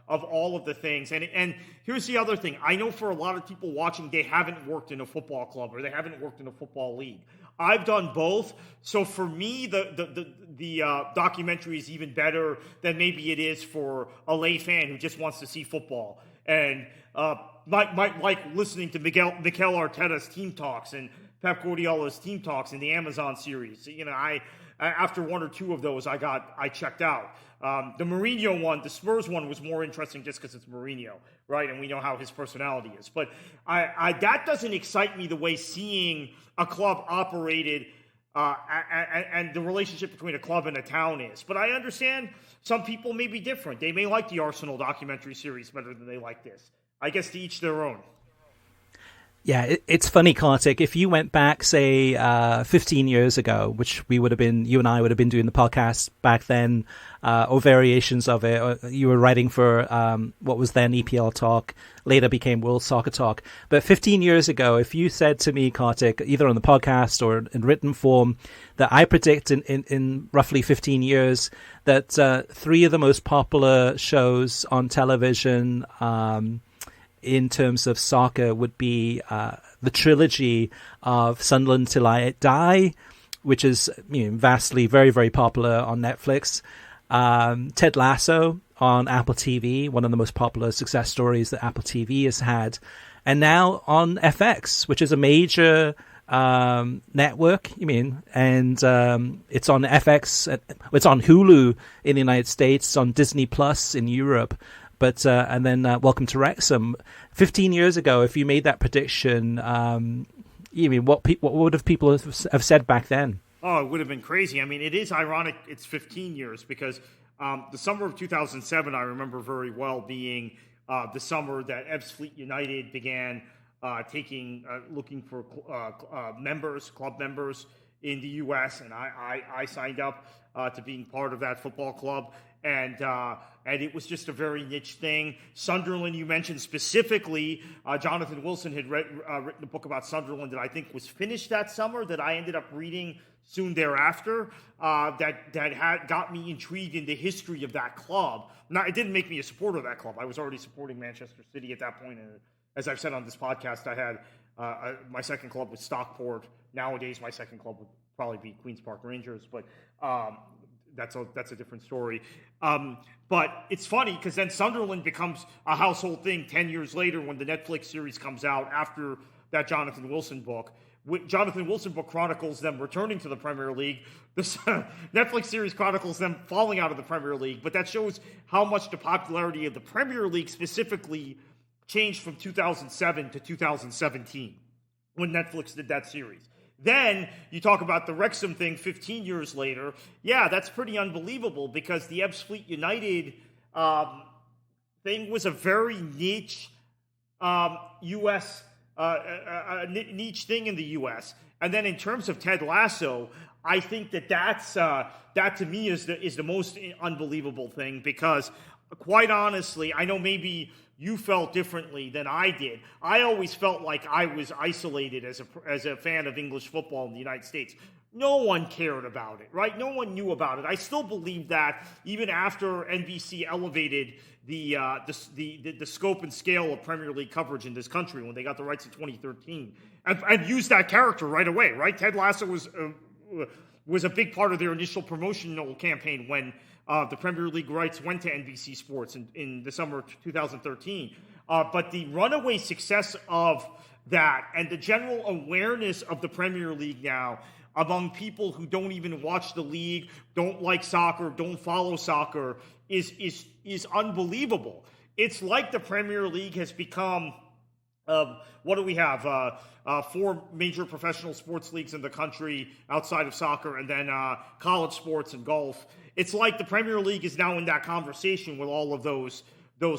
all of the things. And here's the other thing. I know for a lot of people watching, they haven't worked in a football club or they haven't worked in a football league. I've done both. So for me, the documentary is even better than maybe it is for a lay fan who just wants to see football. And might like listening to Mikel Arteta's team talks and Pep Guardiola's team talks in the Amazon series. I after one or two of those, I checked out. The Mourinho one, the Spurs one, was more interesting just because it's Mourinho, right? And we know how his personality is. But that doesn't excite me the way seeing a club operated and the relationship between a club and a town is. But I understand some people may be different. They may like the Arsenal documentary series better than they like this. I guess to each their own. Yeah, it's funny, Kartik. If you went back, say, 15 years ago, which you and I would have been doing the podcast back then, or variations of it, or you were writing for what was then EPL Talk, later became World Soccer Talk. But 15 years ago, if you said to me, Kartik, either on the podcast or in written form, that I predict in roughly 15 years that 3 of the most popular shows on television in terms of soccer would be the trilogy of Sunderland Till I Die, which is vastly very, very popular on Netflix. Ted Lasso on Apple TV, one of the most popular success stories that Apple TV has had. And now on FX, which is a major network, and it's on FX, it's on Hulu in the United States, it's on Disney Plus in Europe. But and then Welcome to Wrexham. 15 years ago, if you made that prediction, what would have people have said back then? Oh, it would have been crazy. I mean, it is ironic it's 15 years because The summer of 2007, I remember very well being the summer that Ebbsfleet United began looking for club members in the U.S., and I signed up to being part of that football club, and it was just a very niche thing. Sunderland, you mentioned specifically, Jonathan Wilson had written a book about Sunderland that I think was finished that summer that I ended up reading soon thereafter, that had got me intrigued in the history of that club. Now, it didn't make me a supporter of that club. I was already supporting Manchester City at that point, and as I've said on this podcast, I had my second club was Stockport. Nowadays, my second club would probably be Queen's Park Rangers, but that's a different story. But it's funny because then Sunderland becomes a household thing 10 years later when the Netflix series comes out after that Jonathan Wilson book. Jonathan Wilson book chronicles them returning to the Premier League. The Netflix series chronicles them falling out of the Premier League, but that shows how much the popularity of the Premier League specifically changed from 2007 to 2017 when Netflix did that series. Then you talk about the Wrexham thing 15 years later. Yeah, that's pretty unbelievable because the Ebbsfleet United thing was a very niche U.S. Niche thing in the U.S. And then in terms of Ted Lasso, I think that to me is the most unbelievable thing because, quite honestly, I know maybe you felt differently than I did. I always felt like I was isolated as a fan of English football in the United States. No one cared about it, right? No one knew about it. I still believe that even after NBC elevated the scope and scale of Premier League coverage in this country when they got the rights in 2013 and used that character right away, right? Ted Lasso was a big part of their initial promotional campaign when the Premier League rights went to NBC Sports in the summer of 2013. But the runaway success of that and the general awareness of the Premier League now among people who don't even watch the league, don't like soccer, don't follow soccer, is unbelievable. It's like the Premier League has become, what do we have? 4 major professional sports leagues in the country outside of soccer, and then college sports and golf. It's like the Premier League is now in that conversation with all of those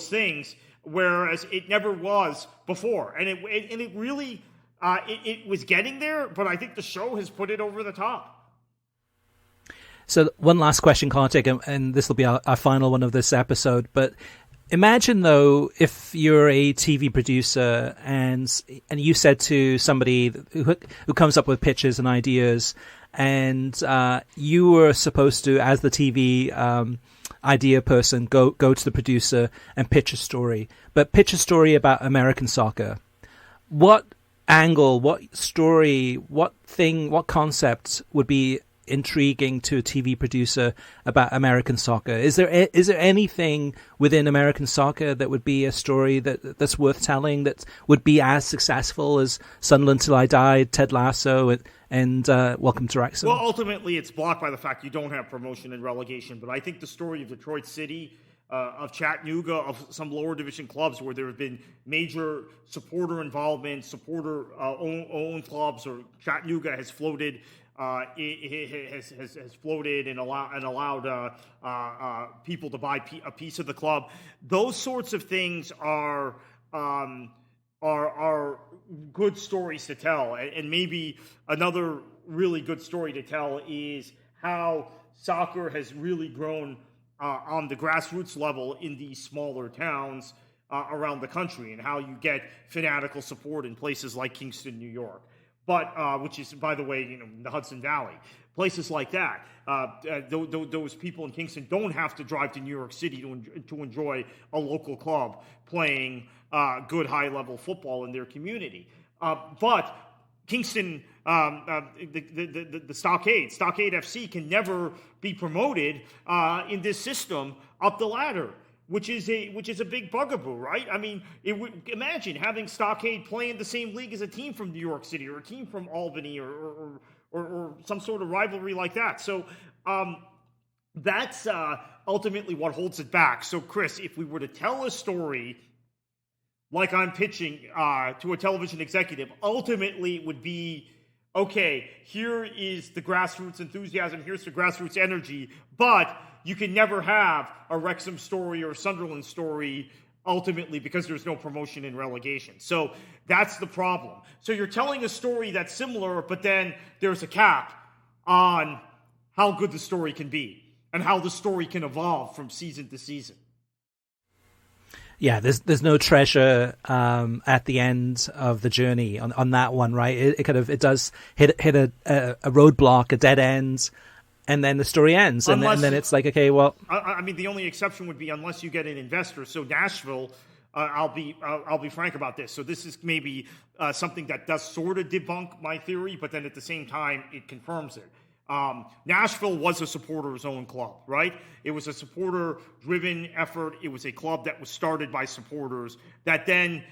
things, whereas it never was before. And it really it was getting there, but I think the show has put it over the top. So one last question, Kartik, and this will be our final one of this episode, but imagine, though, if you're a TV producer and you said to somebody who comes up with pitches and ideas, and you were supposed to, as the TV idea person, go to the producer and pitch a story, but pitch a story about American soccer. What angle, what story, what concept would be intriguing to a TV producer about American soccer? Is there anything within American soccer that would be a story that's worth telling, that would be as successful as Sunderland Till I Die, Ted Lasso, and Welcome to Wrexham? Well, ultimately, it's blocked by the fact you don't have promotion and relegation. But I think the story of Detroit City, of Chattanooga, of some lower division clubs where there have been major supporter involvement, supporter owned clubs, or Chattanooga has floated. Has floated and allowed people to buy a piece of the club. Those sorts of things are good stories to tell. And maybe another really good story to tell is how soccer has really grown on the grassroots level in these smaller towns around the country, and how you get fanatical support in places like Kingston, New York. But which is, by the way, the Hudson Valley, places like that. Those people in Kingston don't have to drive to New York City to enjoy a local club playing good high-level football in their community. But Kingston, the Stockade FC can never be promoted in this system up the ladder, which is a big bugaboo, right? I mean, imagine having Stockade play in the same league as a team from New York City or a team from Albany or some sort of rivalry like that. So that's ultimately what holds it back. So, Chris, if we were to tell a story like I'm pitching to a television executive, ultimately it would be, okay, here is the grassroots enthusiasm, here's the grassroots energy, but you can never have a Wrexham story or a Sunderland story ultimately because there's no promotion and relegation. So that's the problem. So you're telling a story that's similar, but then there's a cap on how good the story can be and how the story can evolve from season to season. Yeah, there's no treasure at the end of the journey on that one, right? It does hit a roadblock, a dead end, and then the story ends, and then it's like, okay, well, I mean, the only exception would be unless you get an investor. So Nashville, I'll be frank about this. So this is maybe something that does sort of debunk my theory, but then at the same time it confirms it. Nashville was a supporters-owned club, right? It was a supporter-driven effort. It was a club that was started by supporters that then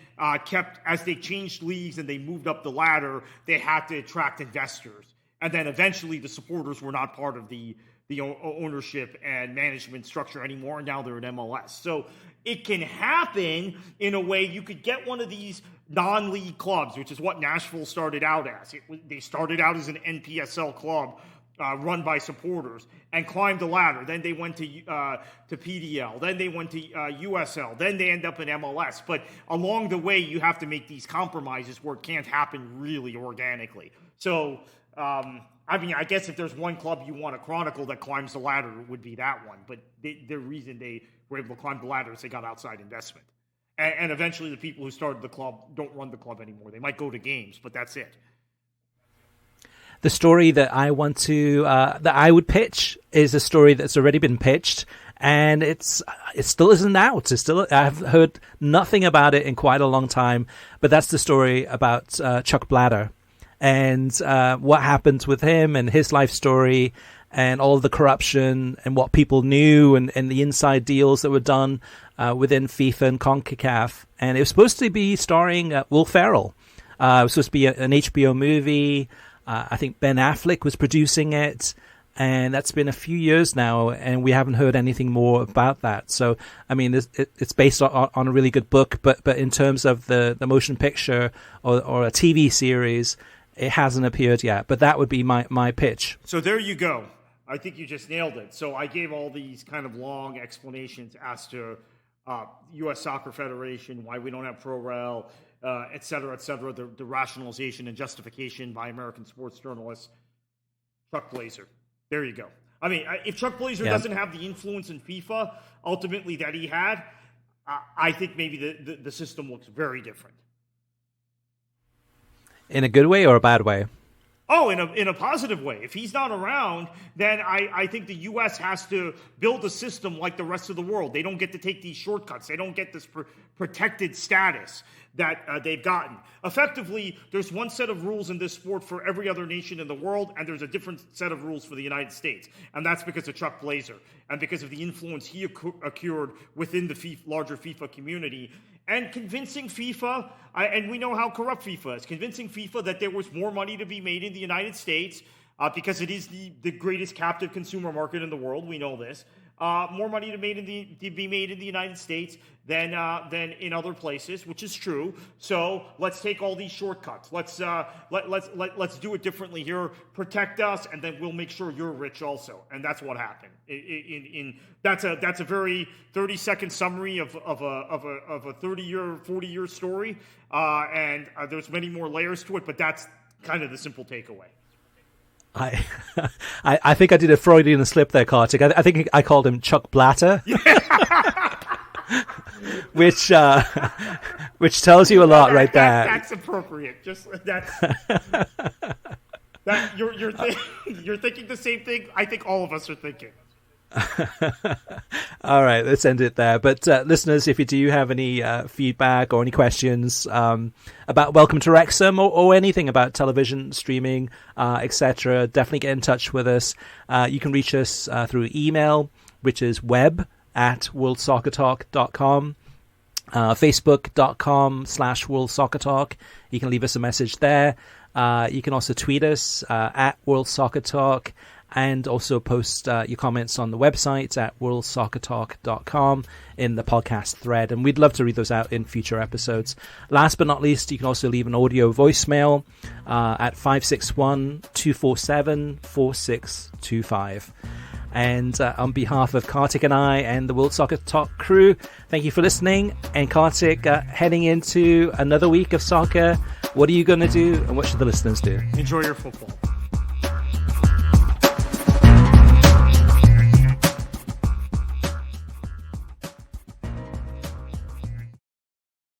kept, as they changed leagues and they moved up the ladder, they had to attract investors. And then eventually the supporters were not part of the ownership and management structure anymore, and now they're at MLS. So it can happen in a way you could get one of these non-league clubs, which is what Nashville started out as. They started out as an NPSL club, run by supporters, and climbed the ladder. Then they went to PDL. Then they went to USL. Then they end up in MLS. But along the way, you have to make these compromises where it can't happen really organically. So, I mean, I guess if there's one club you want to chronicle that climbs the ladder, it would be that one. But the reason they were able to climb the ladder is they got outside investment. And eventually the people who started the club don't run the club anymore. They might go to games, but that's it. The story that I want to that I would pitch is a story that's already been pitched, and it still isn't out. I've heard nothing about it in quite a long time. But that's the story about Chuck Blatter and what happened with him and his life story and all of the corruption and what people knew and the inside deals that were done within FIFA and CONCACAF. And it was supposed to be starring Will Ferrell. It was supposed to be an HBO movie. I think Ben Affleck was producing it, and that's been a few years now, and we haven't heard anything more about that. So, I mean, it's based on a really good book, but in terms of the motion picture or a TV series, it hasn't appeared yet. But that would be my pitch. So there you go. I think you just nailed it. So I gave all these kind of long explanations as to U.S. Soccer Federation, why we don't have pro-rel, et cetera, the rationalization and justification by American sports journalists. Chuck Blazer. There you go. I mean, if Chuck Blazer doesn't have the influence in FIFA, ultimately, that he had, I think maybe the system looks very different. In a good way or a bad way? Oh, in a positive way. If he's not around, then I think the U.S. has to build a system like the rest of the world. They don't get to take these shortcuts. They don't get this protected status that they've gotten. Effectively, there's one set of rules in this sport for every other nation in the world, and there's a different set of rules for the United States. And that's because of Chuck Blazer and because of the influence he accrued within the larger FIFA community. And convincing FIFA, and we know how corrupt FIFA is, convincing FIFA that there was more money to be made in the United States because it is the greatest captive consumer market in the world. We know this. More money to be made in the United States than in other places, which is true. So let's take all these shortcuts. Let's do it differently here. Protect us, and then we'll make sure you're rich also. And that's what happened. That's a very 30-second summary of a 30-year, 40-year story. And there's many more layers to it, but that's kind of the simple takeaway. I think I did a Freudian slip there, Kartik. I think I called him Chuck Blatter, which tells you a lot, right there. That's appropriate. Just that's that you're thinking the same thing. I think all of us are thinking. All right, let's end it there. But listeners, if you do have any feedback or any questions about Welcome to Wrexham or anything about television, streaming, etc., definitely get in touch with us. You can reach us through email, which is web@worldsoccertalk.com, facebook.com/worldsoccertalk. You can leave us a message there. You can also tweet us at worldsoccertalk. And also post your comments on the website at worldsoccertalk.com in the podcast thread. And we'd love to read those out in future episodes. Last but not least, you can also leave an audio voicemail at 561-247-4625. And on behalf of Kartik and I and the World Soccer Talk crew, thank you for listening. And Kartik, heading into another week of soccer, what are you going to do and what should the listeners do? Enjoy your football.